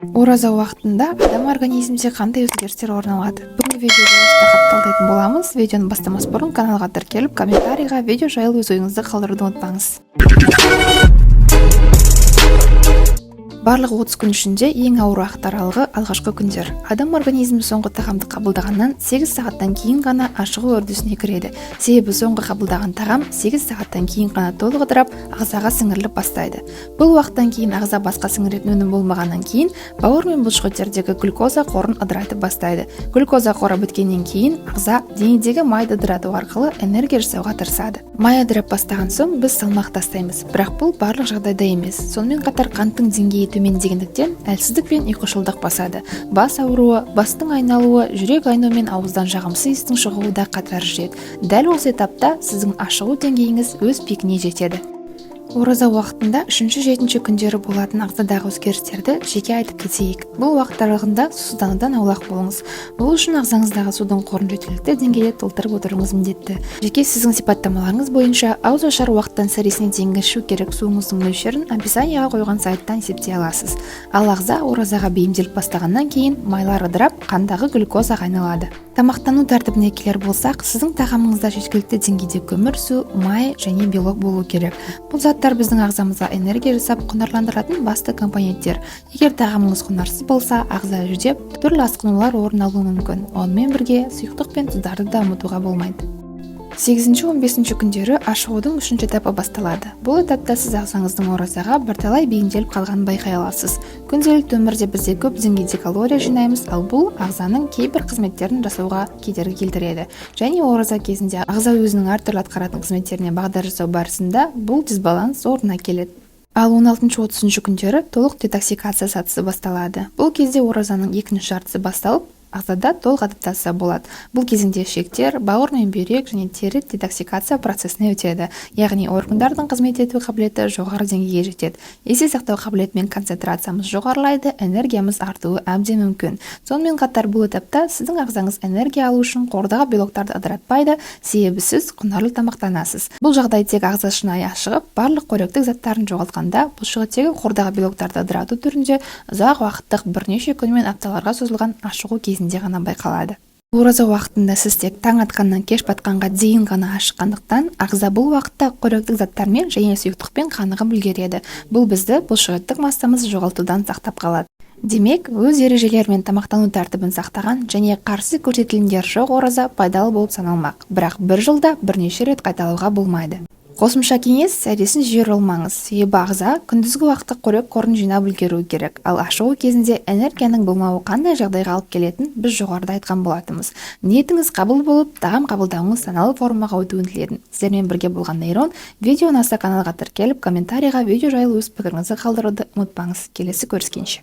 Ораза уақытында адам организмде қандай өзгерістер орын алады? Бүгінгі видеода осыны талдайтын боламыз. Видеоны бастамас бұрын каналға тіркеліп, комментарийға видео жайлы өз ойыңызды қалдыруды ұмытпаңыз. Барлық 30 күн ішінде ең ауыр уақыт аралығы алғашқы күндер. Адам организмі соңғы тағамды қабылдағаннан 8 сағаттан кейін ғана ашығу үрдісіне кіреді. Себебі соңғы қабылдаған тағам 8 сағаттан кейін ғана толық ыдырап, ағзаға сіңіріліп бастайды. Бұл уақыттан кейін ағза басқа сіңіретін өнім болмағаннан кейін бауыр мен бұлшықеттердегі глюкоза қорын ыдырайтып бастайды. Глюкоза қоры біткеннен кейін ағза денедегі майды ыдырату арқылы энергия жасауға тырысады. Май ыдырап бастаған соң біз салмақ тастаймыз, бірақ бұл барлық жағдайда емес. Сонымен қатар қанттың деңгейі төмендегендіктен әлсіздік пен ұйқышылдық басады. Бас ауруы, бастың айналуы, жүрек айну мен ауыздан жағымсыз иістің шығуы да қатар жүреді. Дәл осы этапта сіздің ашығу деңгейіңіз өз пикіне жетеді. Ораза уақытында 3-7 күндері болатын ағзадағы өзгерістерді жеке айтып кетейік. Бұл уақыт аралығында сусызданудан аулақ болыңыз. Бұл үшін ағзаңыздағы судың қорын жеткілікті деңгейде толтырып отыруыңыз міндетті. Жеке сіздің сипаттамаларыңыз бойынша ауызашар уақыттан сәресіне дейінгі ішу керек суыңыздың мөлшерін описанияға қойған сайттан есептей аласыз. Ал ағза оразаға бейімделіп бастағаннан кейін майлар ыдырап, қандағы глюкозаға айналады. Тамақтану тәртібіне келер болсақ, сіздің тағамыңызда жеткілікті деңгейде көмір, су, май және белок болу керек. Бұл заттар біздің ағзамызға энергия жасап, құнарландыратын басты компоненттер. Егер тағамыңыз құнарсыз болса, ағза жүдеп, түрлі асқынулар орын алуы мүмкін. Онымен бірге сұйықтық пен тұздарды да ұмытуға болмайды. 8-15 күндері ашығудың 3-ші этапы басталады. Бұл этапта сіз ағзаңыздың оразаға бірталай бейімделіп қалғанын байқай аласыз. Күнделікті өмірде бізде көп деңгейде калория жинаймыз, ал бұл ағзаның кейбір қызметтерін жасауға кедергі келтіреді. Және ораза кезінде ағза өзінің әртүрлі атқаратын қызметтеріне бағдар жасау барысында бұл дисбаланс орнына келеді. Ал 16-30 күндері толық детоксикация сатысы басталады. Бұл кезде оразаның екінші жартысы басталып, ағзада толық адаптация болады. Бұл кезеңде ішектер, бауыр мен бүйрек және тері детоксикация процесіне өтеді. Яғни органдардың қызмет ету қабілеті жоғары деңгейге жетеді. Есте сақтау қабілеті мен концентрациямыз жоғарылайды, энергиямыз артуы әбден мүмкін. Сонымен қатар бұл этапта сіздің ағзаңыз энергия алу үшін қордағы белоктарды ыдыратпайды, себебі сіз құнарлы тамақтанасыз. Бұл жағдай тек ағза шынайы ашығып, барлық қоректік заттарын жоғалтқанда, бұлшықеттегі қордағы белоктарды ыдырату түрінде ұзақ уақыттық бірнеше күн мен апталарға созылған ашығу кезінде ғана байқалады. Ораза уақытында сіз тек таң атқаннан кеш батқанға дейін ғана ашыққандықтан, ағза бұл уақытта қоректік заттармен және сұйықтықпен қанығып үлгереді. Бұл бізді бұлшықеттік массамызды жоғалтудан сақтап қалады. Демек, өз ережелері мен тамақтану тәртібін сақтаған және қарсы көрсетілімдер жоқ ораза пайдалы болып саналмақ. Бірақ бір жылда бірнеше рет қайталауға болмайды. Қосымша кеңес, сәдесін жиі алмаңыз. Себебі ағза күндізгі уақытта қорек қорын жинап үлгеруі керек. Ал ашығу кезінде энергияның болмауы қандай жағдайға алып келетін біз жоғарыда айтқан болатынбыз. Ниетіңіз қабыл болып, тағам қабылдауыңыз саналы формаға өтуін тіледім. Сіздермен бірге болған Нейрон. Видео ұнаса каналға тіркеліп, комментарийға видео жайлы өз пікіріңізді қалдыруды ұмытпаңыз. Келесі көріскенше.